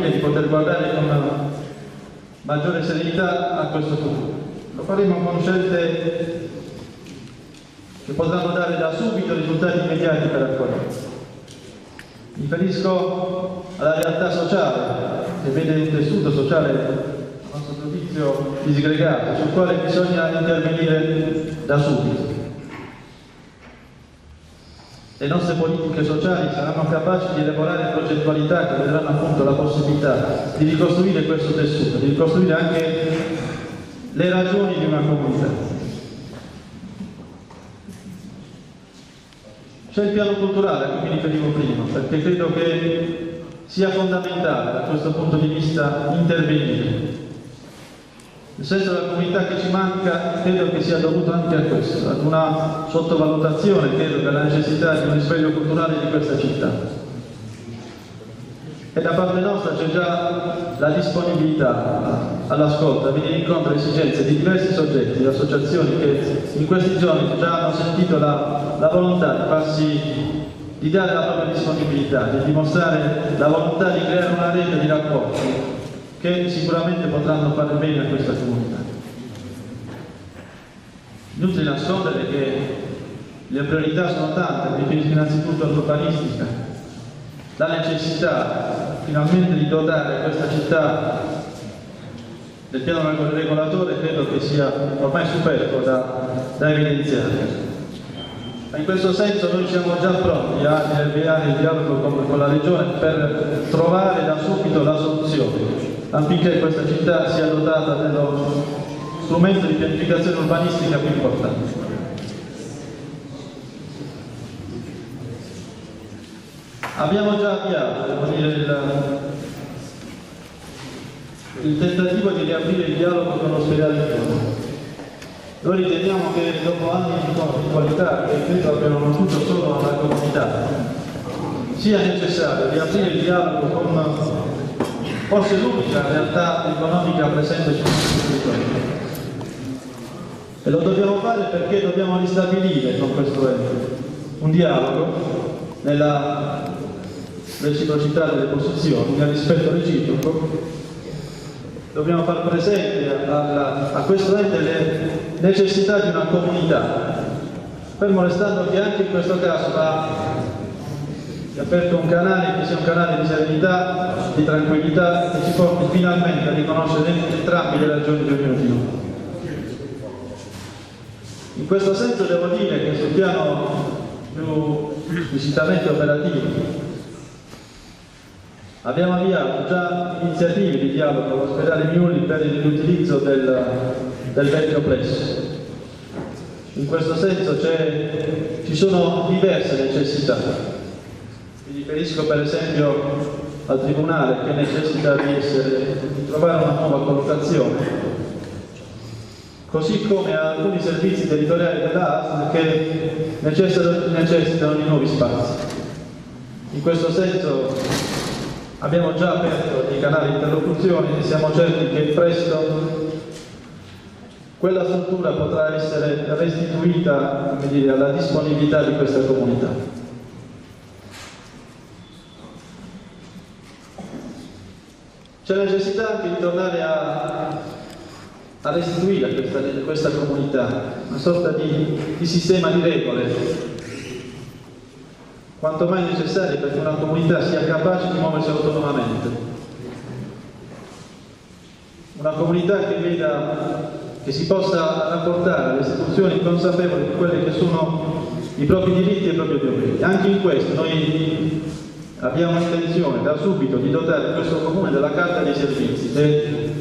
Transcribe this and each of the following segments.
e di poter guardare con maggiore serenità a questo futuro. Lo faremo con scelte che potranno dare da subito risultati immediati per l'accoglienza. Mi riferisco alla realtà sociale, che vede un tessuto sociale, a nostro giudizio, disgregato, sul quale bisogna intervenire da subito. Le nostre politiche sociali saranno capaci di elaborare progettualità che vedranno appunto la possibilità di ricostruire questo tessuto, di ricostruire anche le ragioni di una comunità. C'è il piano culturale a cui mi riferivo prima, perché credo che sia fondamentale da questo punto di vista intervenire. Il senso della comunità che ci manca credo che sia dovuto anche a questo, ad una sottovalutazione, credo, della necessità di un risveglio culturale di questa città. E da parte nostra c'è già la disponibilità all'ascolto, a venire incontro alle esigenze di diversi soggetti, di associazioni che in questi giorni già hanno sentito la volontà di dare la propria disponibilità, di dimostrare la volontà di creare una rete di rapporti che sicuramente potranno fare bene a questa comunità. Inutile nascondere che le priorità sono tante, mi riferisco innanzitutto all'urbanistica, la necessità finalmente di dotare questa città del piano regolatore credo che sia ormai superfluo da evidenziare. Ma in questo senso noi siamo già pronti a avviare il dialogo con la Regione per trovare da subito la soluzione, affinché questa città sia dotata dello strumento di pianificazione urbanistica più importante. Abbiamo già avviato, devo dire, il tentativo di riaprire il dialogo con l'ospedale di Roma. Noi riteniamo che dopo anni di qualità che credo abbiano conosciuto solo alla comunità, sia necessario riaprire il dialogo con forse l'unica realtà economica presente sul nostro territorio. E lo dobbiamo fare perché dobbiamo ristabilire con questo ente un dialogo nella reciprocità delle posizioni, nel rispetto reciproco. Dobbiamo far presente a questo ente le necessità di una comunità, fermo restando che anche in questo caso va aperto un canale che sia un canale di serenità, di tranquillità, che ci porti finalmente a riconoscere entrambi le ragioni di ognuno di noi. In questo senso devo dire che sul piano più esplicitamente operativo abbiamo avviato già iniziative di dialogo con l'ospedale Miuli per il riutilizzo del vecchio plesso. In questo senso ci sono diverse necessità. Mi riferisco per esempio al Tribunale che necessita di trovare una nuova collocazione, così come a alcuni servizi territoriali dell'ASL che necessitano di nuovi spazi. In questo senso abbiamo già aperto i canali di interlocuzione e siamo certi che presto quella struttura potrà essere restituita, come dire, alla disponibilità di questa comunità. C'è la necessità anche di tornare a restituire a questa comunità una sorta di sistema di regole quanto mai necessarie perché una comunità sia capace di muoversi autonomamente. Una comunità che si possa rapportare alle istituzioni consapevoli di quelli che sono i propri diritti e i propri doveri. Anche in questo noi abbiamo intenzione da subito di dotare questo comune della carta dei servizi che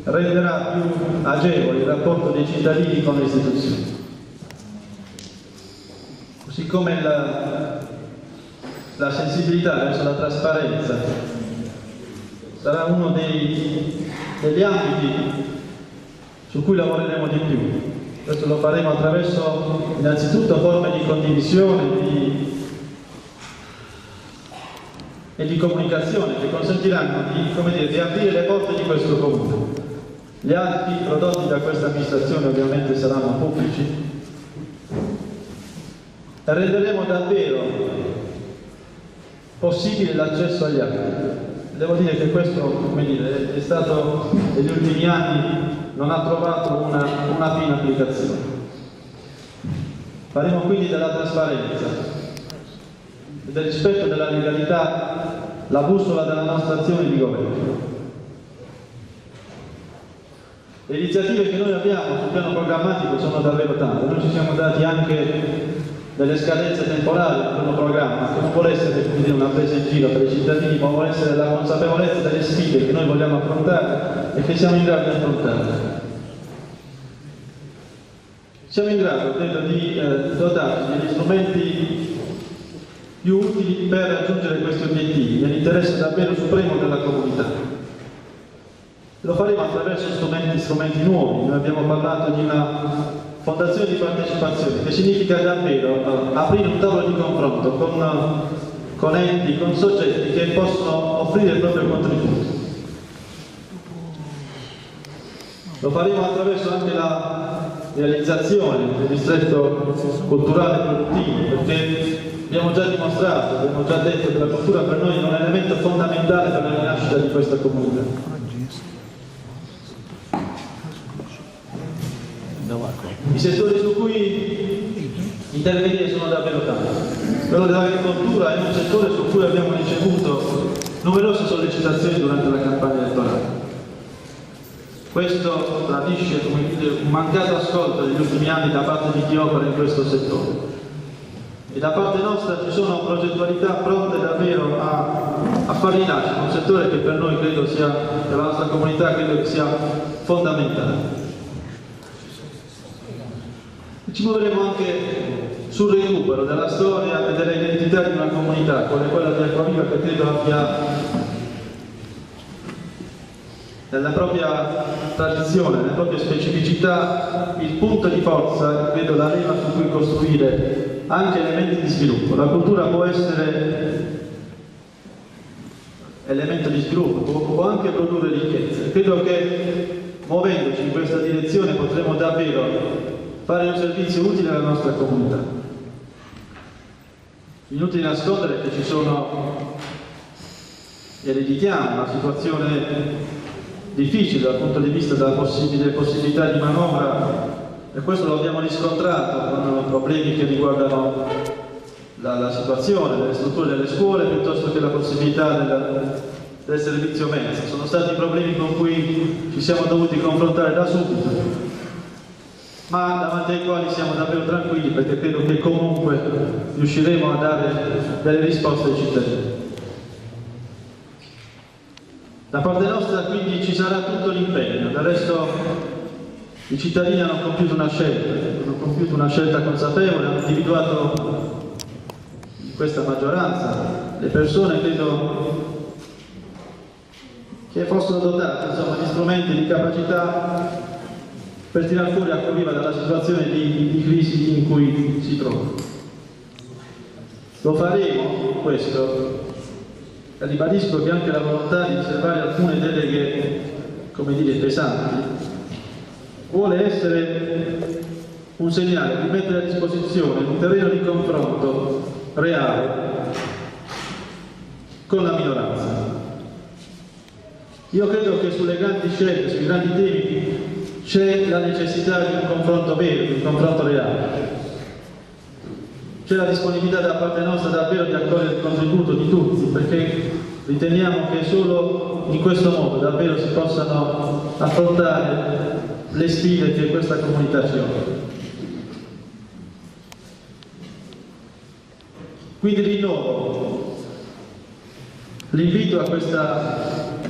renderà più agevole il rapporto dei cittadini con le istituzioni. Così come la sensibilità verso la trasparenza sarà uno degli ambiti su cui lavoreremo di più. Questo lo faremo attraverso innanzitutto forme di condivisione e di comunicazione che consentiranno di aprire le porte di questo comune. Gli atti prodotti da questa amministrazione ovviamente saranno pubblici e renderemo davvero possibile l'accesso agli atti. Devo dire che questo, come dire, è stato, negli ultimi anni, non ha trovato una piena applicazione. Faremo quindi della trasparenza e del rispetto della legalità la bussola della nostra azione di governo. Le iniziative che noi abbiamo sul piano programmatico sono davvero tante. Noi ci siamo dati anche delle scadenze temporali per uno programma che non vuole essere, come dire, una presa in giro per i cittadini, ma vuole essere la consapevolezza delle sfide che noi vogliamo affrontare e che siamo in grado di affrontare. Siamo in grado, credo, di dotarci degli strumenti più utili per raggiungere questi obiettivi nell'interesse davvero supremo della comunità. Lo faremo attraverso strumenti nuovi. Noi abbiamo parlato di una fondazione di partecipazione, che significa davvero aprire un tavolo di confronto con enti, con soggetti che possono offrire il proprio contributo. Lo faremo attraverso anche la realizzazione del distretto culturale e produttivo, perché abbiamo già dimostrato, abbiamo già detto che la cultura per noi è un elemento fondamentale per la rinascita di questa comunità. I settori su cui intervenire sono davvero tanti. Quello dell'agricoltura è un settore su cui abbiamo ricevuto numerose sollecitazioni durante la campagna elettorale. Questo tradisce, come dire, un mancato ascolto negli ultimi anni da parte di chi opera in questo settore. E da parte nostra ci sono progettualità pronte davvero a far rinascere un settore che per noi credo sia, per la nostra comunità credo che sia fondamentale. Ci muoveremo anche sul recupero della storia e dell'identità di una comunità, come quella di Acquaviva, che credo abbia nella propria tradizione, nelle proprie specificità, il punto di forza, credo la leva su cui costruire anche elementi di sviluppo. La cultura può essere elemento di sviluppo, può anche produrre ricchezza. Credo che muovendoci in questa direzione potremo davvero fare un servizio utile alla nostra comunità. Inutile nascondere che ci sono, ereditiamo una situazione difficile dal punto di vista delle possibilità di manovra, e questo lo abbiamo riscontrato con problemi che riguardano la situazione delle strutture delle scuole piuttosto che la possibilità del servizio mensa. Sono stati problemi con cui ci siamo dovuti confrontare da subito, ma davanti ai quali siamo davvero tranquilli, perché credo che comunque riusciremo a dare delle risposte ai cittadini. Da parte nostra quindi ci sarà tutto l'impegno. Del resto i cittadini hanno compiuto una scelta consapevole, hanno individuato in questa maggioranza le persone, credo, che fossero dotate, insomma, di strumenti, di capacità per tirar fuori Acquaviva dalla situazione di crisi in cui si trova. Lo faremo, questo, e ribadisco che anche la volontà di riservare alcune deleghe, come dire, pesanti, vuole essere un segnale di mettere a disposizione un terreno di confronto reale con la minoranza. Io credo che sulle grandi scelte, sui grandi temi, c'è la necessità di un confronto vero, di un confronto reale. C'è la disponibilità da parte nostra davvero di accogliere il contributo di tutti, perché riteniamo che solo in questo modo davvero si possano affrontare le sfide che questa comunità ci offre. Quindi rinnovo l'invito a questa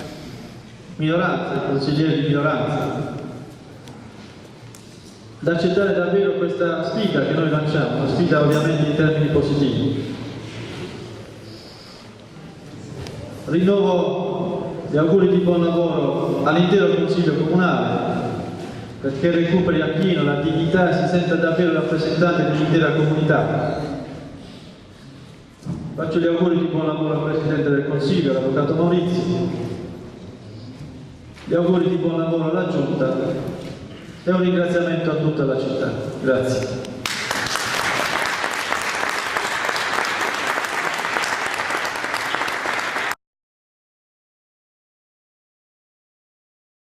minoranza, ai consiglieri di minoranza, ad accettare davvero questa sfida che noi lanciamo, una sfida ovviamente in termini positivi. Rinnovo gli auguri di buon lavoro all'intero Consiglio Comunale, perché recuperi appieno la dignità e si senta davvero rappresentante dell'intera comunità. Faccio gli auguri di buon lavoro al Presidente del Consiglio, l'Avvocato Maurizio, gli auguri di buon lavoro alla Giunta e un ringraziamento a tutta la città. Grazie.